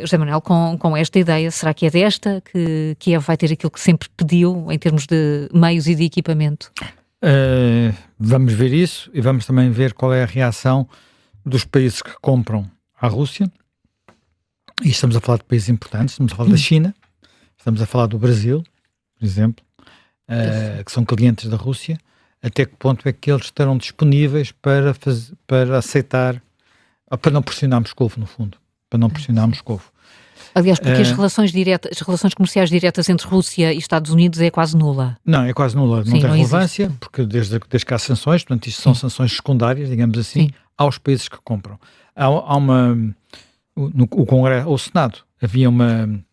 José Manuel, com esta ideia, será que é desta que Kiev vai ter aquilo que sempre pediu em termos de meios e de equipamento? Vamos ver isso e vamos também ver qual é a reação dos países que compram à Rússia. E estamos a falar de países importantes, estamos a falar da China, estamos a falar do Brasil, por exemplo, que são clientes da Rússia. Até que ponto é que eles estarão disponíveis para aceitar, ou para não pressionar Moscou, no fundo, para não pressionar Moscou. Aliás, porque as relações comerciais diretas entre Rússia e Estados Unidos é quase nula. Não, é quase nula, não tem relevância, existe. porque desde que há sanções, portanto isto são sanções secundárias, digamos assim, aos países que compram. Há o Congresso, ou o Senado, havia uma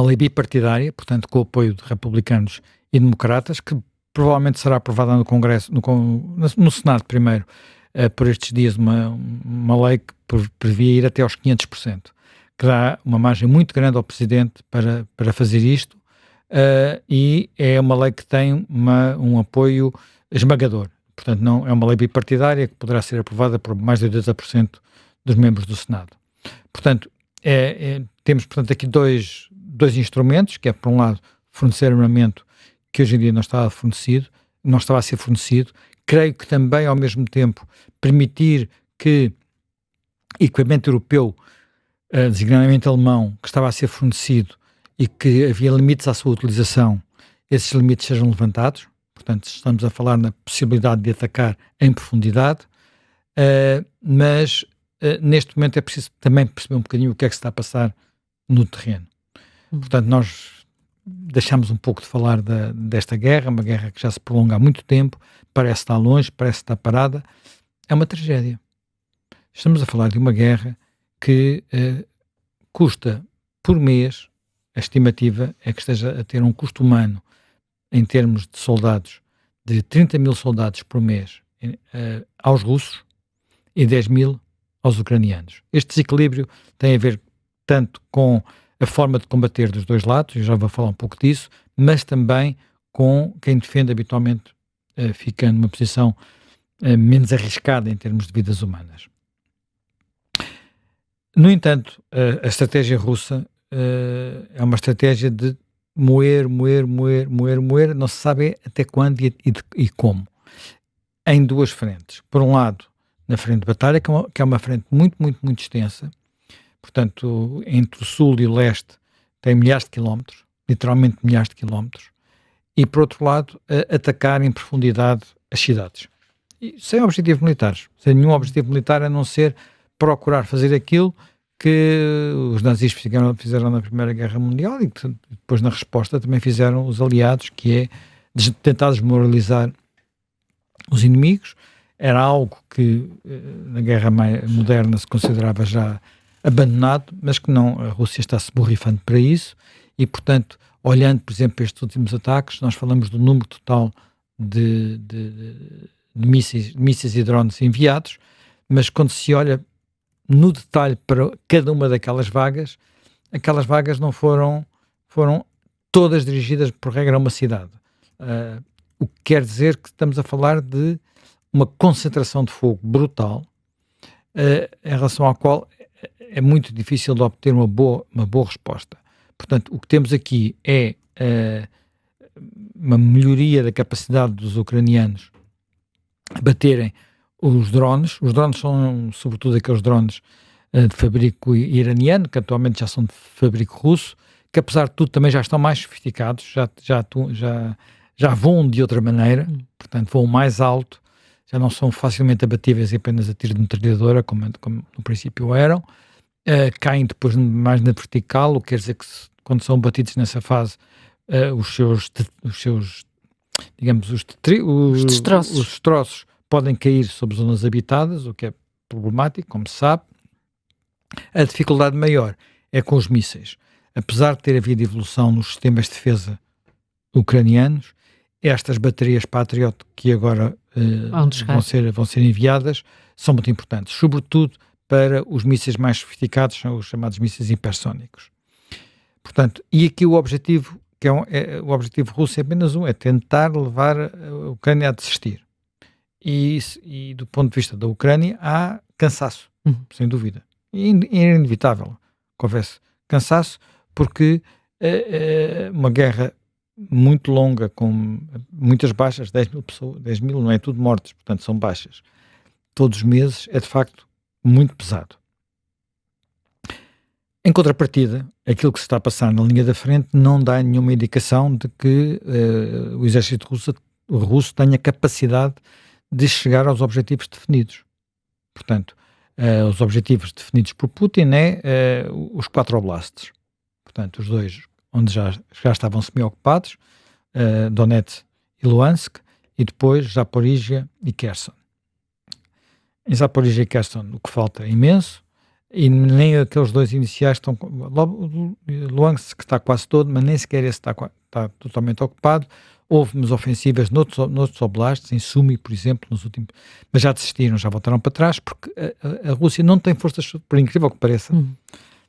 lei bipartidária, portanto com o apoio de republicanos e democratas, que provavelmente será aprovada no Congresso, no Senado primeiro, por estes dias, uma lei que previa ir até aos 500%, que dá uma margem muito grande ao Presidente para fazer isto, e é uma lei que tem um apoio esmagador. Portanto, não é uma lei bipartidária que poderá ser aprovada por mais de 80% dos membros do Senado. Portanto, temos portanto, aqui dois instrumentos, que é, por um lado, fornecer armamento que hoje em dia não estava a ser fornecido. Creio que também, ao mesmo tempo, permitir que equipamento europeu, designadamente alemão, que estava a ser fornecido e que havia limites à sua utilização, esses limites sejam levantados. Portanto, estamos a falar na possibilidade de atacar em profundidade, mas neste momento é preciso também perceber um bocadinho o que é que se está a passar no terreno. Portanto, nós deixamos um pouco de falar desta guerra, uma guerra que já se prolonga há muito tempo, parece estar longe, parece estar parada. É uma tragédia. Estamos a falar de uma guerra que custa por mês, a estimativa é que esteja a ter um custo humano em termos de soldados, de 30 mil soldados por mês aos russos e 10 mil aos ucranianos. Este desequilíbrio tem a ver tanto com a forma de combater dos dois lados, eu já vou falar um pouco disso, mas também com quem defende habitualmente fica numa posição menos arriscada em termos de vidas humanas. No entanto, a estratégia russa é uma estratégia de moer, não se sabe até quando e como. Em duas frentes. Por um lado, na frente de batalha, que é uma frente muito, muito, muito extensa, portanto, entre o sul e o leste tem milhares de quilómetros, literalmente milhares de quilómetros, e por outro lado, atacar em profundidade as cidades. E sem objetivos militares, sem nenhum objetivo militar a não ser procurar fazer aquilo que os nazis fizeram na Primeira Guerra Mundial e que depois na resposta também fizeram os aliados, que é tentar desmoralizar os inimigos. Era algo que na Guerra Moderna se considerava já abandonado, mas que não, a Rússia está-se borrifando para isso e, portanto, olhando, por exemplo, para estes últimos ataques, nós falamos do número total de mísseis e drones enviados, mas quando se olha no detalhe para cada uma daquelas vagas, aquelas vagas não foram todas dirigidas, por regra, a uma cidade. O que quer dizer que estamos a falar de uma concentração de fogo brutal, em relação à qual é muito difícil de obter uma boa resposta. Portanto, o que temos aqui é uma melhoria da capacidade dos ucranianos a baterem os drones. Os drones são, sobretudo, aqueles drones de fabrico iraniano, que atualmente já são de fabrico russo, que apesar de tudo também já estão mais sofisticados, já voam de outra maneira, portanto voam mais alto, já não são facilmente abatíveis apenas a tiro de metralhadora, como no princípio eram, caem depois mais na vertical, o que quer dizer que quando são batidos nessa fase, os seus digamos, os destroços podem cair sobre zonas habitadas, o que é problemático, como se sabe. A dificuldade maior é com os mísseis. Apesar de ter havido evolução nos sistemas de defesa ucranianos, estas baterias Patriot que agora vão ser enviadas são muito importantes, sobretudo para os mísseis mais sofisticados, são os chamados mísseis hipersónicos. Portanto, e aqui o objetivo, o objetivo russo é apenas é tentar levar a Ucrânia a desistir. E do ponto de vista da Ucrânia há cansaço, sem dúvida. É inevitável. que houvesse cansaço, porque uma guerra muito longa, com muitas baixas, 10 mil pessoas, 10 mil não é tudo mortos, portanto são baixas, todos os meses, é de facto muito pesado. Em contrapartida, aquilo que se está a passar na linha da frente não dá nenhuma indicação de que o exército russo tenha capacidade de chegar aos objetivos definidos. Portanto, os objetivos definidos por Putin os 4 oblasts. Portanto, os 2 onde já estavam semi-ocupados, Donetsk e Luhansk, e depois Zaporizhia e Kherson. Em Zaporizhia e Kherson o que falta é imenso, e nem aqueles 2 iniciais estão... Luhansk está quase todo, mas nem sequer esse está totalmente ocupado. Houve umas ofensivas noutros oblastes, em Sumy, por exemplo, nos últimos... Mas já desistiram, já voltaram para trás, porque a Rússia não tem forças, por incrível que pareça,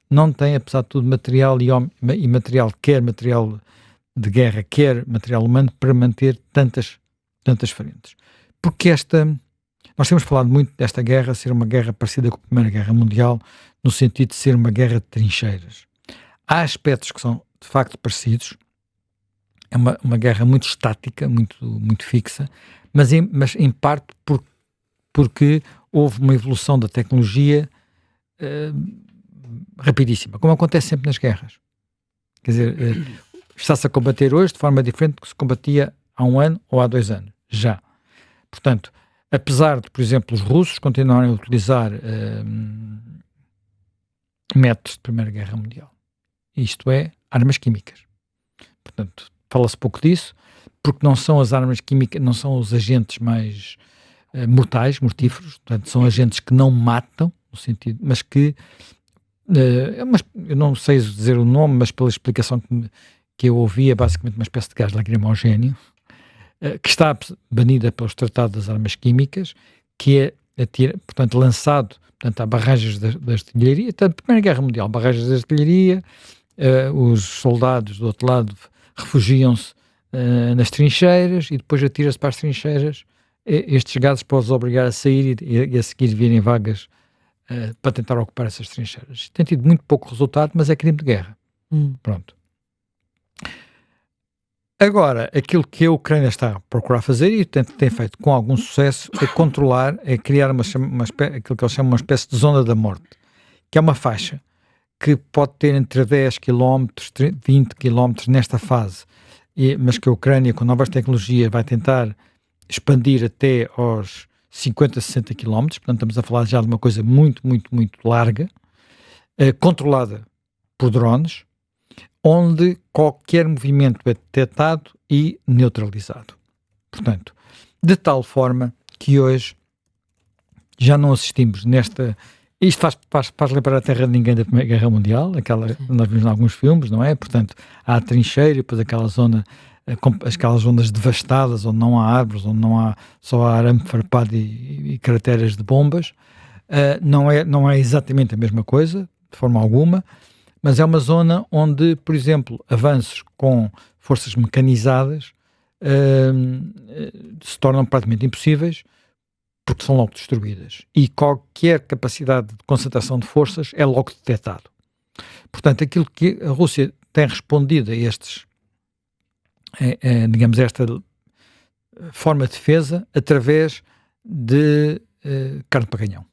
não tem, apesar de tudo, material e material, quer material de guerra, quer material humano, para manter tantas frentes. Porque nós temos falado muito desta guerra ser uma guerra parecida com a Primeira Guerra Mundial, no sentido de ser uma guerra de trincheiras. Há aspectos que são, de facto, parecidos. É uma guerra muito estática, muito fixa, mas em parte porque houve uma evolução da tecnologia rapidíssima, como acontece sempre nas guerras. Quer dizer, está-se a combater hoje de forma diferente do que se combatia há 1 ano ou há 2 anos, já. Portanto, apesar de, por exemplo, os russos continuarem a utilizar métodos de Primeira Guerra Mundial, isto é, armas químicas. Portanto, fala-se pouco disso, porque não são as armas químicas, não são os agentes mais mortíferos, portanto, são agentes que não matam, no sentido, mas que, eu não sei dizer o nome, mas pela explicação que eu ouvi, é basicamente uma espécie de gás lacrimogéneo, que está banida pelos tratados das armas químicas, que portanto, lançado, portanto, há barragens de artilharia, tanto Primeira Guerra Mundial, barragens de artilharia, os soldados do outro lado refugiam-se nas trincheiras e depois atira-se para as trincheiras. Estes gases podem os obrigar a sair e a seguir virem vagas para tentar ocupar essas trincheiras. Tem tido muito pouco resultado, mas é crime de guerra. Pronto. Agora, aquilo que a Ucrânia está a procurar fazer, e tem feito com algum sucesso, é controlar, é criar aquilo que eles chamam uma espécie de zona da morte, que é uma faixa que pode ter entre 10 km, 20 km nesta fase, mas que a Ucrânia, com novas tecnologias, vai tentar expandir até aos 50, 60 km, portanto estamos a falar já de uma coisa muito, muito, muito larga, controlada por drones, onde qualquer movimento é detectado e neutralizado. Portanto, de tal forma que hoje já não assistimos nesta... Isto faz lembrar a terra de ninguém da Primeira Guerra Mundial, aquela que nós vimos em alguns filmes, não é? Portanto, há a trincheira e depois aquelas zonas devastadas, onde não há árvores, onde só há arame farpado e crateras de bombas. Não é exatamente a mesma coisa, de forma alguma, mas é uma zona onde, por exemplo, avanços com forças mecanizadas se tornam praticamente impossíveis, porque são logo destruídas. E qualquer capacidade de concentração de forças é logo detectado. Portanto, aquilo que a Rússia tem respondido a digamos, esta forma de defesa através de carne para canhão.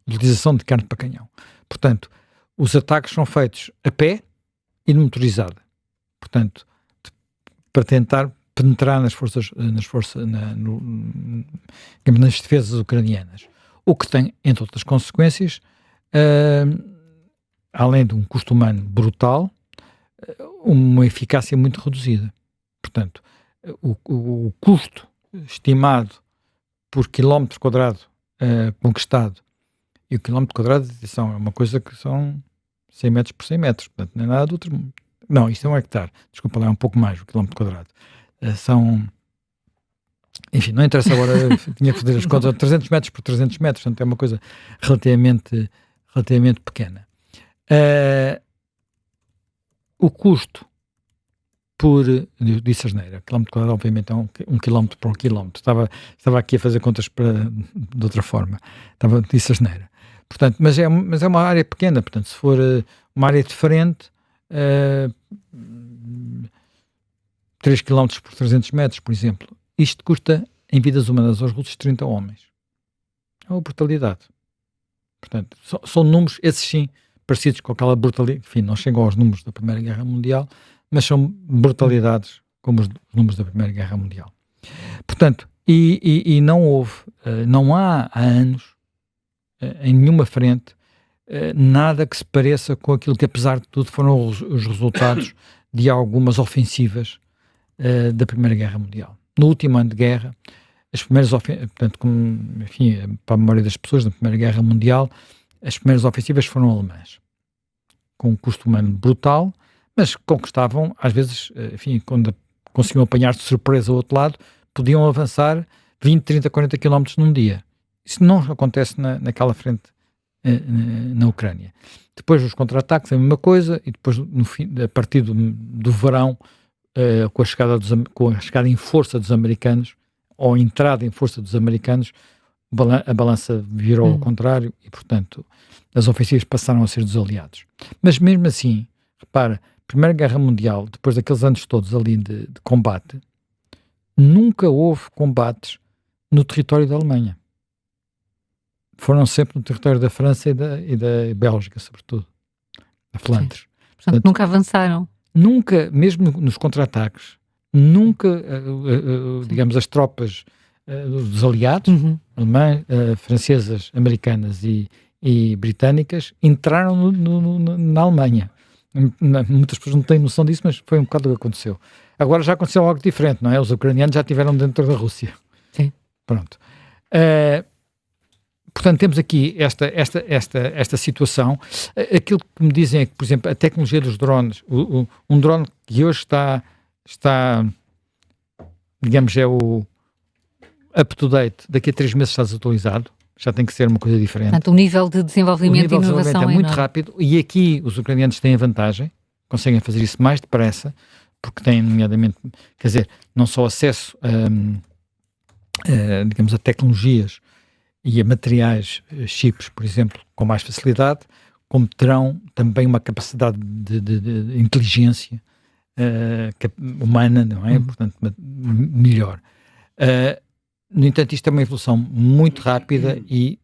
Utilização de carne para canhão. Portanto, os ataques são feitos a pé e motorizada. Portanto, para tentar penetrar nas defesas ucranianas. O que tem, entre outras consequências, além de um custo humano brutal, uma eficácia muito reduzida. Portanto, o custo estimado por quilómetro quadrado conquistado, e o quilómetro quadrado é uma coisa que são 100 metros por 100 metros, portanto não é nada do outro mundo. Não, isto é um hectare, desculpa lá, é um pouco mais o quilómetro quadrado. Enfim, não interessa agora, tinha que fazer as contas, 300 metros por 300 metros, portanto é uma coisa relativamente pequena. O custo por, eu disse asneira, quilómetro quadrado obviamente é um quilómetro por um quilómetro, estava aqui a fazer contas de outra forma, disse asneira. Portanto, mas é uma área pequena, portanto, se for uma área diferente, 3 km por 300 metros, por exemplo, isto custa, em vidas humanas aos russos, 30 homens. É uma brutalidade. Portanto, são números, esses sim, parecidos com aquela brutalidade, enfim, não chegam aos números da Primeira Guerra Mundial, mas são brutalidades como os números da Primeira Guerra Mundial. Portanto, e não houve, não há anos, em nenhuma frente, nada que se pareça com aquilo que, apesar de tudo, foram os resultados de algumas ofensivas da Primeira Guerra Mundial. No último ano de guerra, as primeiras portanto, enfim, para a memória das pessoas, na Primeira Guerra Mundial, as primeiras ofensivas foram alemãs, com um custo humano brutal, mas conquistavam, às vezes, enfim, quando conseguiam apanhar de surpresa o outro lado, podiam avançar 20, 30, 40 km num dia. Isso não acontece naquela frente na Ucrânia. Depois os contra-ataques, a mesma coisa, e depois, no fim, a partir do verão, com a chegada em força dos americanos, ou a entrada em força dos americanos, a balança virou ao contrário e, portanto, as ofensivas passaram a ser dos aliados. Mas mesmo assim, repara, Primeira Guerra Mundial, depois daqueles anos todos ali de combate, nunca houve combates no território da Alemanha. Foram sempre no território da França e da Bélgica, sobretudo, da Flandres. Portanto, nunca avançaram. Nunca, mesmo nos contra-ataques, nunca, digamos, as tropas dos aliados, alemãs, francesas, americanas e britânicas, entraram na Alemanha. Muitas pessoas não têm noção disso, mas foi um bocado o que aconteceu. Agora já aconteceu algo diferente, não é? Os ucranianos já estiveram dentro da Rússia. Sim. Pronto. Portanto, temos aqui esta situação. Aquilo que me dizem é que, por exemplo, a tecnologia dos drones, um drone que hoje está, digamos, é o up-to-date, daqui a 3 meses está desatualizado, já tem que ser uma coisa diferente. Portanto, o nível de desenvolvimento e inovação é muito enorme. rápido, e aqui os ucranianos têm a vantagem, conseguem fazer isso mais depressa, porque têm, nomeadamente, quer dizer, não só acesso digamos, a tecnologias e a materiais, chips, por exemplo, com mais facilidade, como terão também uma capacidade de inteligência humana, não é? Portanto, melhor. No entanto, isto é uma evolução muito rápida e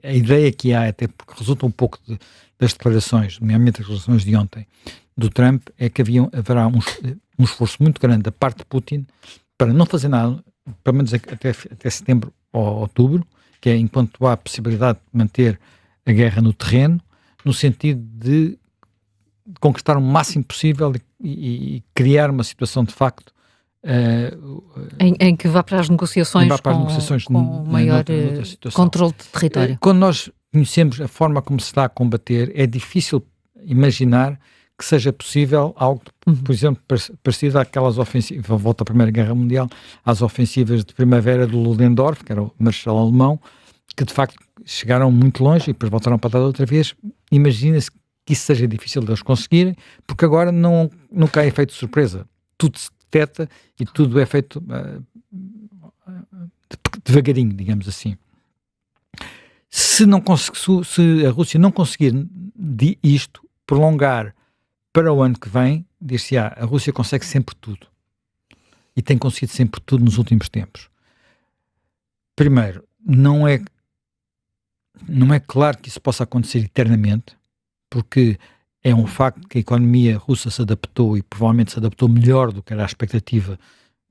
a ideia que há, até porque resulta um pouco das declarações, nomeadamente as declarações de ontem, do Trump, é que haverá um esforço muito grande da parte de Putin para não fazer nada, pelo menos até setembro ou outubro, que é enquanto há a possibilidade de manter a guerra no terreno, no sentido de conquistar o máximo possível e criar uma situação de facto em que vá para as negociações com maior controle de território. Quando nós conhecemos a forma como se está a combater, é difícil imaginar que seja possível algo, por exemplo, parecido àquelas ofensivas, volta à Primeira Guerra Mundial, às ofensivas de primavera do Ludendorff, que era o marechal alemão, que de facto chegaram muito longe e depois voltaram para trás outra vez. Imagina-se que isso seja difícil de eles conseguirem, porque agora nunca há efeito de surpresa. Tudo se detecta e tudo é feito devagarinho, digamos assim. Se a Rússia não conseguir isto, prolongar para o ano que vem, dir-se-á, a Rússia consegue sempre tudo. E tem conseguido sempre tudo nos últimos tempos. Primeiro, não é claro que isso possa acontecer eternamente, porque é um facto que a economia russa se adaptou e provavelmente se adaptou melhor do que era a expectativa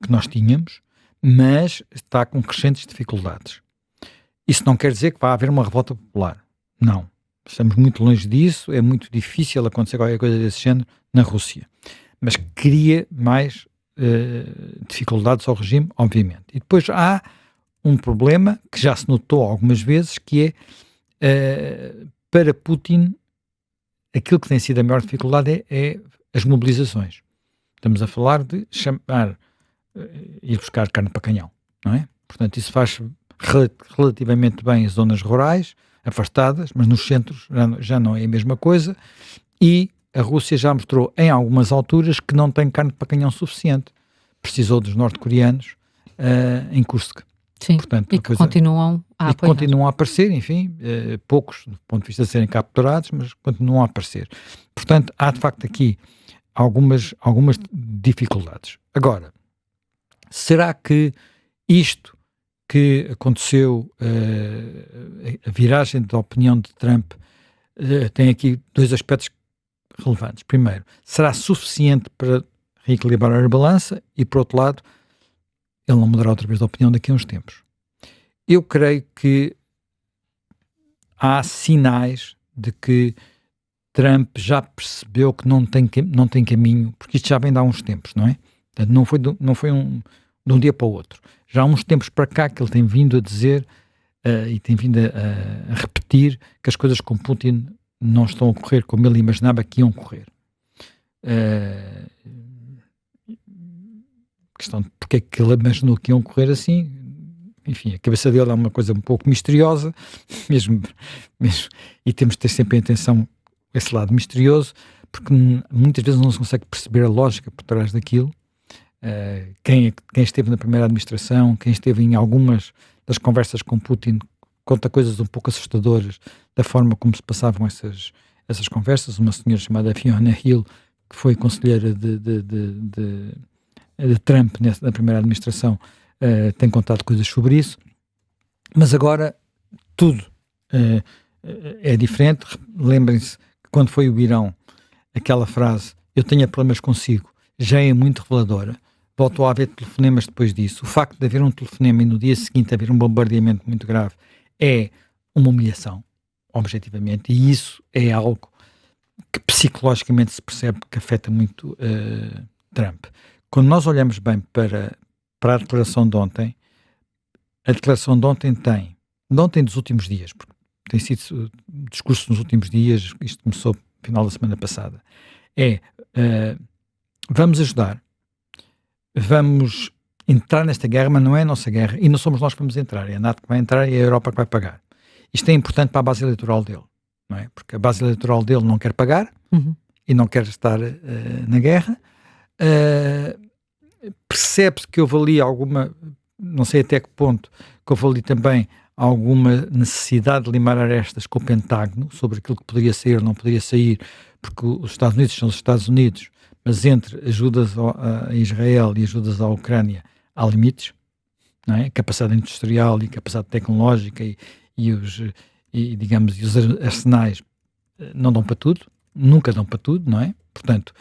que nós tínhamos, mas está com crescentes dificuldades. Isso não quer dizer que vai haver uma revolta popular. Não. Estamos muito longe disso, é muito difícil acontecer qualquer coisa desse género na Rússia. Mas cria mais dificuldades ao regime, obviamente. E depois há um problema que já se notou algumas vezes, que é, para Putin, aquilo que tem sido a maior dificuldade é as mobilizações. Estamos a falar de ir buscar carne para canhão, não é? Portanto, isso faz relativamente bem as zonas rurais, afastadas, mas nos centros já não é a mesma coisa, e a Rússia já mostrou em algumas alturas que não tem carne para canhão suficiente. Precisou dos norte-coreanos em Kursk. Sim, Portanto, e que continuam a apoiar. continuam a aparecer, enfim, poucos do ponto de vista de serem capturados, mas continuam a aparecer. Portanto, há de facto aqui algumas dificuldades. Agora, será que isto que aconteceu, a viragem da opinião de Trump, tem aqui dois aspectos relevantes. Primeiro, será suficiente para reequilibrar a balança? E, por outro lado, ele não mudará outra vez de opinião daqui a uns tempos. Eu creio que há sinais de que Trump já percebeu que não tem caminho, porque isto já vem de há uns tempos, não é? Portanto, não foi de um dia para o outro. Já há uns tempos para cá que ele tem vindo a dizer e tem vindo a repetir que as coisas com Putin não estão a correr como ele imaginava que iam correr. Questão de porque é que ele imaginou que iam correr assim, enfim, a cabeça dele é uma coisa um pouco misteriosa, mesmo e temos de ter sempre em atenção esse lado misterioso, porque muitas vezes não se consegue perceber a lógica por trás daquilo. Quem esteve na primeira administração, quem esteve em algumas das conversas com Putin, conta coisas um pouco assustadoras da forma como se passavam essas conversas. Uma senhora chamada Fiona Hill, que foi conselheira de Trump na primeira administração, tem contado coisas sobre isso. Mas agora tudo é diferente. Lembrem-se que quando foi o Irão, aquela frase, eu tenho problemas consigo, já é muito reveladora. Voltou a haver telefonemas depois disso. O facto de haver um telefonema e no dia seguinte haver um bombardeamento muito grave é uma humilhação, objetivamente, e isso é algo que psicologicamente se percebe que afeta muito Trump. Quando nós olhamos bem para a declaração de ontem, a declaração de ontem dos últimos dias, porque tem sido discurso nos últimos dias, isto começou no final da semana passada, vamos ajudar, vamos entrar nesta guerra, mas não é a nossa guerra, e não somos nós que vamos entrar, é a NATO que vai entrar e é a Europa que vai pagar. Isto é importante para a base eleitoral dele, não é? Porque a base eleitoral dele não quer pagar e não quer estar na guerra. Percebe-se que houve ali alguma, não sei até que ponto, que houve ali também alguma necessidade de limar arestas com o Pentágono sobre aquilo que poderia sair ou não poderia sair, porque os Estados Unidos são os Estados Unidos, mas entre ajudas a Israel e ajudas à Ucrânia há limites, não é? Capacidade industrial e capacidade tecnológica e os arsenais não dão para tudo, nunca dão para tudo, não é? Portanto,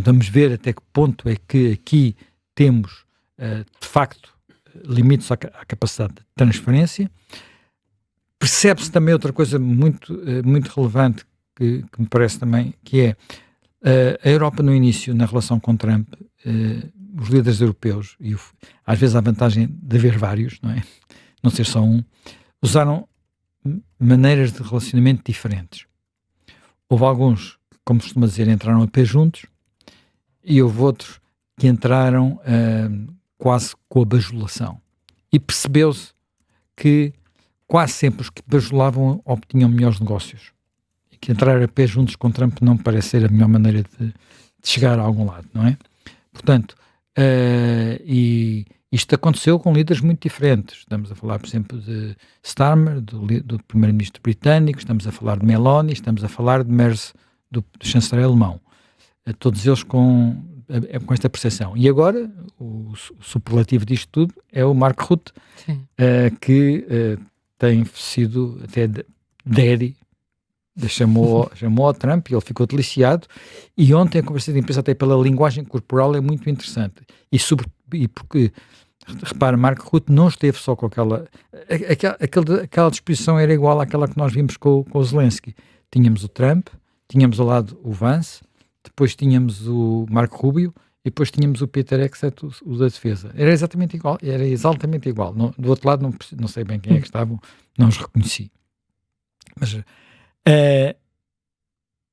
vamos ver até que ponto é que aqui temos, de facto, limites à capacidade de transferência. Percebe-se também outra coisa muito relevante que me parece também, que é a Europa no início, na relação com Trump, os líderes europeus, e às vezes há a vantagem de haver vários, não é? Não ser só um, usaram maneiras de relacionamento diferentes. Houve alguns, como costuma dizer, entraram a pé juntos, e houve outros que entraram quase com a bajulação. E percebeu-se que quase sempre os que bajulavam obtinham melhores negócios. E que entrar a pé juntos com Trump não parece ser a melhor maneira de chegar a algum lado, não é? Portanto, e isto aconteceu com líderes muito diferentes. Estamos a falar, por exemplo, de Starmer, do primeiro-ministro britânico, estamos a falar de Meloni, estamos a falar de Merz, do chanceler alemão. Todos eles com esta percepção. E agora, o superlativo disto tudo é o Mark Rutte, que tem sido até daddy, chamou ao Trump e ele ficou deliciado. E ontem a conversa de imprensa, até pela linguagem corporal, é muito interessante. E porque, repara, Mark Rutte não esteve só com aquela disposição, era igual àquela que nós vimos com o Zelensky. Tínhamos o Trump, tínhamos ao lado o Vance, depois tínhamos o Marco Rubio e depois tínhamos o Peter Hegseth, o da defesa. Era exatamente igual. Do outro lado não sei bem quem é que estavam, não os reconheci. Mas,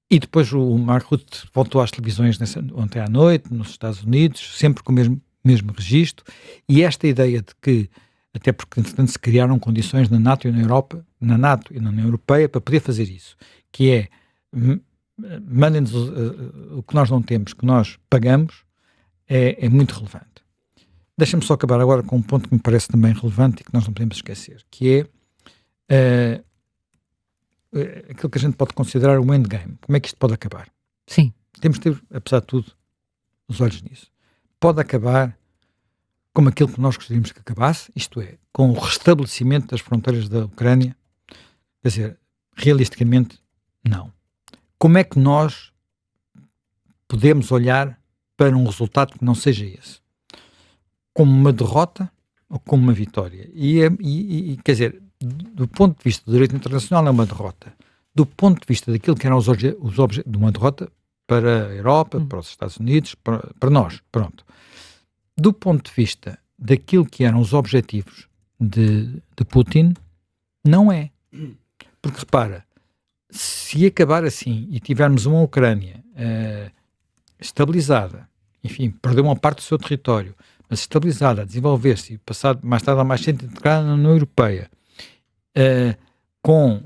e depois o Mark Rutte voltou às televisões ontem à noite, nos Estados Unidos, sempre com o mesmo registro, e esta ideia de que, até porque entretanto se criaram condições na NATO e na Europa, na NATO e na União Europeia para poder fazer isso, que é mandem-nos o que nós não temos, que nós pagamos, é muito relevante. deixa-me só acabar agora com um ponto que me parece também relevante e que nós não podemos esquecer, que é aquilo que a gente pode considerar o endgame. Como é que isto pode acabar? Sim. Temos de ter, apesar de tudo, os olhos nisso. Pode acabar como aquilo que nós gostaríamos que acabasse, isto é, com o restabelecimento das fronteiras da Ucrânia. Quer dizer, realisticamente, não. Como é que nós podemos olhar para um resultado que não seja esse? Como uma derrota ou como uma vitória? E quer dizer, do ponto de vista do direito internacional é uma derrota. Do ponto de vista daquilo que eram os objetos de uma derrota para a Europa, para os Estados Unidos, para nós, pronto. Do ponto de vista daquilo que eram os objetivos de Putin, não é. Porque repara, se acabar assim e tivermos uma Ucrânia estabilizada, enfim, perdeu uma parte do seu território, mas estabilizada, a desenvolver-se e passado mais tarde ou mais cedo entrar na União Europeia, com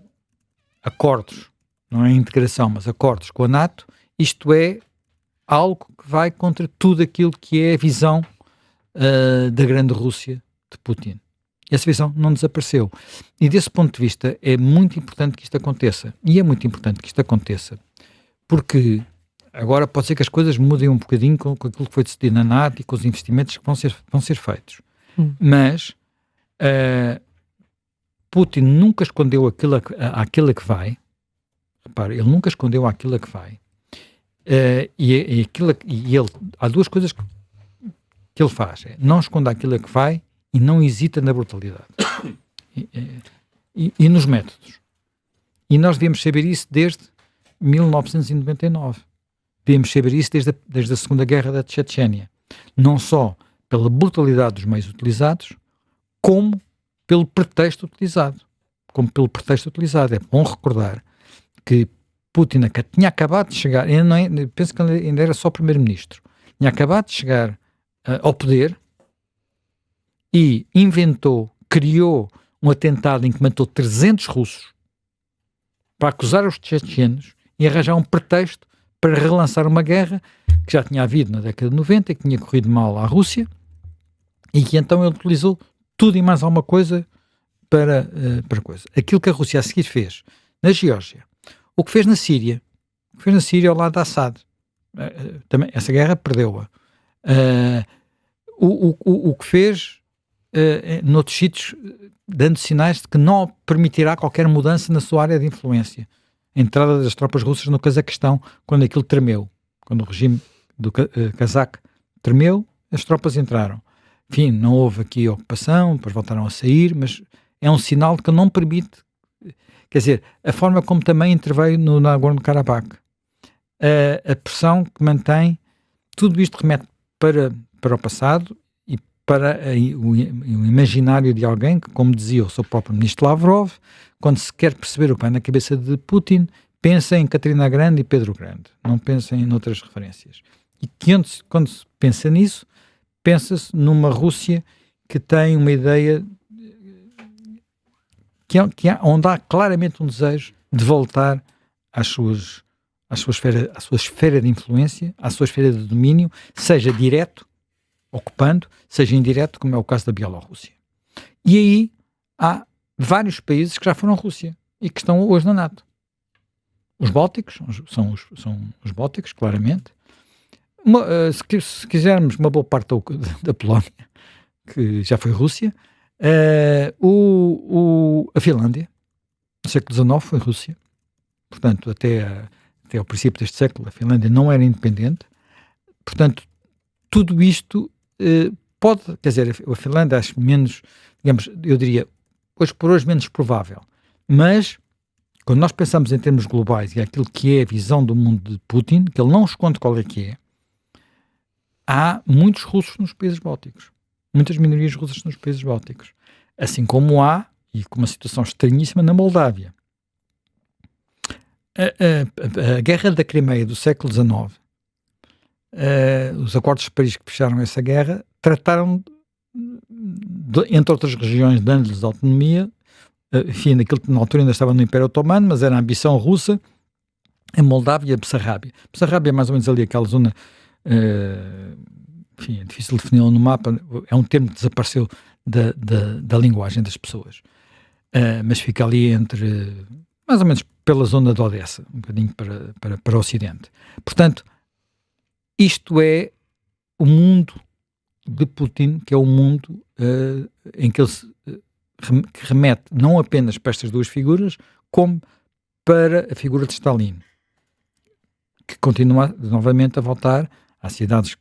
acordos, não é integração, mas acordos com a NATO, isto é algo que vai contra tudo aquilo que é a visão da grande Rússia de Putin. Essa visão não desapareceu. E desse ponto de vista é muito importante que isto aconteça. E é muito importante que isto aconteça porque agora pode ser que as coisas mudem um bocadinho com aquilo que foi decidido na NATO e com os investimentos que vão ser feitos. Mas Putin nunca escondeu aquilo a que vai. Repara, ele nunca escondeu aquilo a que vai. E ele, há duas coisas que ele faz. Não esconde aquilo a que vai e não hesita na brutalidade. E nos métodos. E nós devíamos saber isso desde 1999. Devíamos saber isso desde a Segunda Guerra da Chechênia. Não só pela brutalidade dos meios utilizados, como pelo pretexto utilizado. É bom recordar que Putin tinha acabado de chegar, penso que ele ainda era só primeiro-ministro, tinha acabado de chegar ao poder e criou um atentado em que matou 300 russos para acusar os chechenos e arranjar um pretexto para relançar uma guerra que já tinha havido na década de 90 e que tinha corrido mal à Rússia e que então ele utilizou tudo e mais alguma coisa para coisa. Aquilo que a Rússia a seguir fez na Geórgia, o que fez na Síria ao lado de Assad, também, essa guerra perdeu-a. O que fez noutros sítios, dando sinais de que não permitirá qualquer mudança na sua área de influência. A entrada das tropas russas no Cazaquistão, quando aquilo tremeu, quando o regime do Cazaque tremeu, as tropas entraram. Enfim, não houve aqui ocupação, depois voltaram a sair, mas é um sinal de que não permite, quer dizer, a forma como também interveio no Nagorno-Karabakh, a pressão que mantém, tudo isto remete para o passado e para o imaginário de alguém que, como dizia o seu próprio ministro Lavrov, quando se quer perceber o que vai na cabeça de Putin, pensa em Catarina Grande e Pedro Grande, não pensa em outras referências. E quando se pensa nisso, pensa-se numa Rússia que tem uma ideia onde há claramente um desejo de voltar à sua esfera de influência, à sua esfera de domínio, seja direto, ocupando, seja indireto, como é o caso da Bielorrússia. E aí há vários países que já foram Rússia e que estão hoje na NATO. Os Bálticos, são os Bálticos, claramente. Se quisermos, uma boa parte da Polónia, que já foi Rússia. A Finlândia, no século XIX, foi Rússia. Portanto, até ao princípio deste século, a Finlândia não era independente. Portanto, tudo isto pode, quer dizer, a Finlândia acho menos, digamos, eu diria, hoje por hoje menos provável. Mas, quando nós pensamos em termos globais e aquilo que é a visão do mundo de Putin, que ele não esconde qual é que é, há muitos russos nos países bálticos. Muitas minorias russas nos países bálticos. Assim como há, e com uma situação estranhíssima, na Moldávia. A guerra da Crimeia do século XIX, os acordos de Paris que fecharam essa guerra, trataram, entre outras regiões, dando-lhes autonomia, enfim, daquilo que na altura ainda estava no Império Otomano, mas era a ambição russa, a Moldávia e a Bessarrábia. Bessarrábia é mais ou menos ali aquela zona enfim, é difícil defini-lo no mapa, é um termo que desapareceu da linguagem das pessoas, mas fica ali entre, mais ou menos pela zona de Odessa, um bocadinho para o ocidente. Portanto, isto é o mundo de Putin, que é o mundo em que ele que remete não apenas para estas duas figuras, como para a figura de Stalin, que continua novamente a voltar às cidades,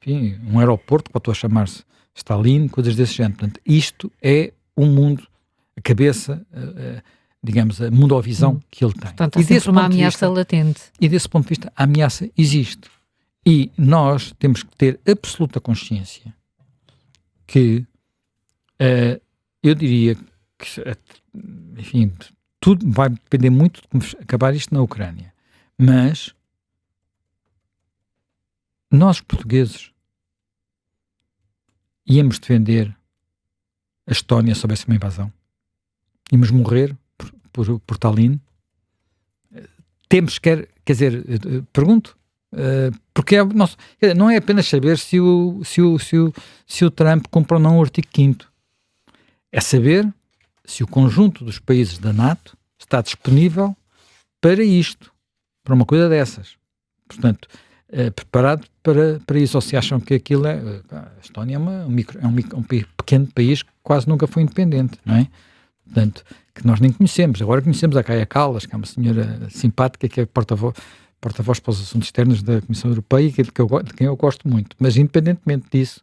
enfim, um aeroporto que voltou a chamar-se Stalin, coisas desse género. Portanto, isto é um mundo, a cabeça, digamos, a mundovisão que ele tem. Portanto, há sempre uma ameaça latente. E desse ponto de vista, a ameaça existe. E nós temos que ter absoluta consciência que, eu diria que, enfim, tudo vai depender muito de como acabar isto na Ucrânia. Mas nós, portugueses, íamos defender a Estónia se houvesse uma invasão. Íamos morrer por Tallinn. Temos, quer dizer, pergunto, porque não é apenas saber se o Trump cumpre ou não o artigo 5º. É saber se o conjunto dos países da NATO está disponível para isto, para uma coisa dessas. Portanto, preparado para isso. Ou se acham que aquilo a Estónia é um pequeno país que quase nunca foi independente, não é? Portanto, que nós nem conhecemos. Agora conhecemos a Kaja Kallas, que é uma senhora simpática, que é porta-voz para os assuntos externos da Comissão Europeia, de quem eu gosto muito. Mas, independentemente disso,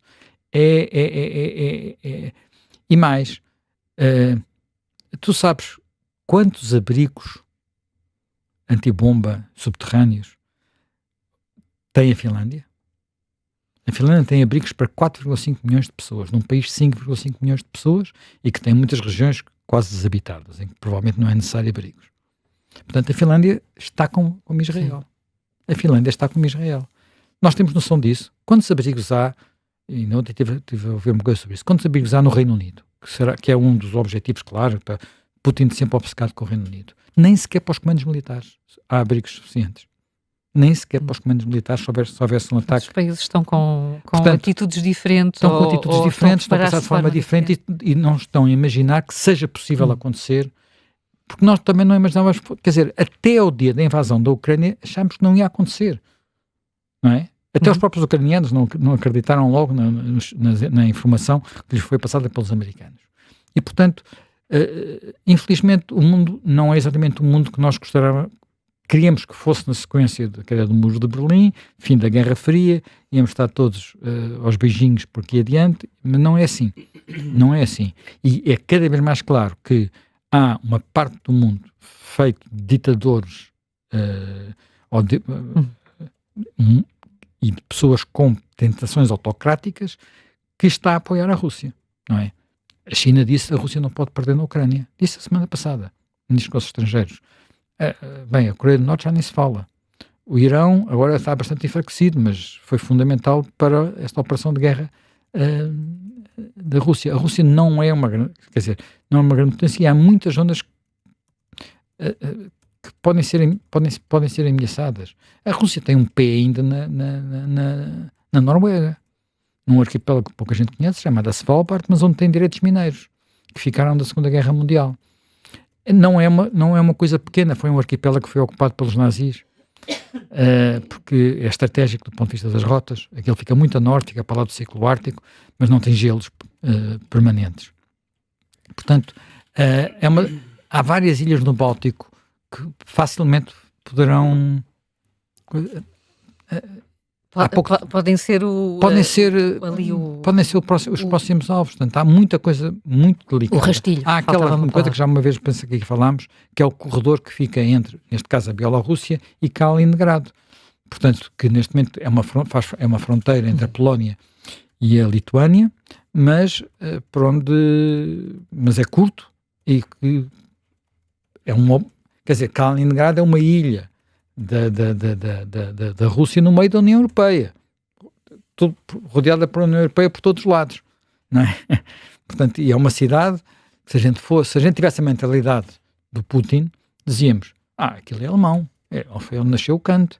e mais, tu sabes quantos abrigos antibomba subterrâneos tem a Finlândia? A Finlândia tem abrigos para 4,5 milhões de pessoas, num país de 5,5 milhões de pessoas e que tem muitas regiões quase desabitadas, em que provavelmente não é necessário abrigos. Portanto, a Finlândia está como Israel. Sim. A Finlândia está como Israel. Nós temos noção disso. Quantos abrigos há, e não tive a ouvir uma coisa sobre isso, quantos abrigos há no Reino Unido? Que é um dos objetivos, claro, para Putin sempre obcecado com o Reino Unido. Nem sequer para os comandos militares há abrigos suficientes. Nem sequer para os comandos militares, se houvesse um ataque. Os países estão com atitudes diferentes. Estão com atitudes diferentes, estão a pensar de forma diferente e não estão a imaginar que seja possível acontecer, porque nós também não imaginávamos, quer dizer, até ao dia da invasão da Ucrânia achámos que não ia acontecer, não é? Até os próprios ucranianos não acreditaram logo na informação que lhes foi passada pelos americanos. E, portanto, infelizmente, o mundo não é exatamente o mundo que nós queríamos que fosse na sequência da queda do Muro de Berlim, fim da Guerra Fria, íamos estar todos aos beijinhos por aqui adiante, mas não é assim. Não é assim. E é cada vez mais claro que há uma parte do mundo feito de ditadores e de pessoas com tentações autocráticas que está a apoiar a Rússia, não é? A China disse que a Rússia não pode perder na Ucrânia. Disse a semana passada, nos negócios estrangeiros. Bem, a Coreia do Norte já nem se fala. O Irão agora está bastante enfraquecido, mas foi fundamental para esta operação de guerra da Rússia. A Rússia não é uma grande, quer dizer, não é uma grande potência e há muitas zonas que podem ser ameaçadas. A Rússia tem um pé ainda na Noruega, num arquipélago que pouca gente conhece, chamado Svalbard, mas onde tem direitos mineiros, que ficaram da Segunda Guerra Mundial. Não é uma coisa pequena, foi um arquipélago que foi ocupado pelos nazis, porque é estratégico do ponto de vista das rotas, aquele fica muito a norte, fica para lá do Círculo Ártico, mas não tem gelos permanentes. Portanto, há várias ilhas no Báltico que facilmente poderão... Podem ser os próximos alvos. Portanto, há muita coisa muito delicada. O rastilho. Há aquela coisa que já uma vez penso que aqui falámos, que é o corredor que fica entre, neste caso, a Bielorrússia e Kaliningrado. Portanto, que neste momento é uma fronteira entre a Polónia e a Lituânia, mas mas é curto e que quer dizer, Kaliningrado é uma ilha da Rússia no meio da União Europeia, rodeada pela União Europeia por todos os lados, não é? Portanto, e é uma cidade que se a gente tivesse a mentalidade do Putin, dizíamos, aquilo é alemão, foi onde nasceu o Kant,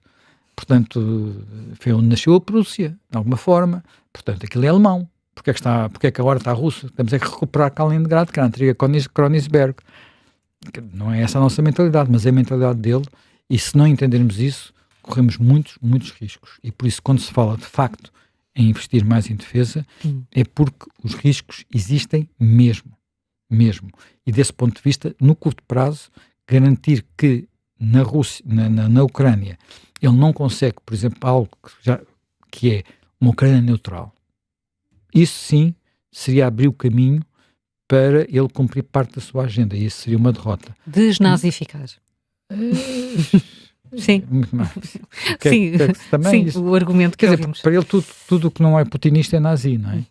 portanto, foi onde nasceu a Prússia, de alguma forma, portanto, aquilo é alemão. Porque é que agora está a Rússia? Temos é que recuperar Kaliningrado, que era a antiga Königsberg. Não é essa a nossa mentalidade, mas é a mentalidade dele, e se não entendermos isso, corremos muitos, muitos riscos. E por isso, quando se fala de facto em investir mais em defesa, é porque os riscos existem mesmo. E desse ponto de vista, no curto prazo, garantir que na Rússia, na Ucrânia, ele não consegue, por exemplo, algo que é uma Ucrânia neutral. Isso sim seria abrir o caminho para ele cumprir parte da sua agenda, e isso seria uma derrota. Desnazificar. Sim. Muito mais. Sim, também sim, o argumento que quer dizer, ouvimos. para ele tudo o que não é putinista é nazi, não é?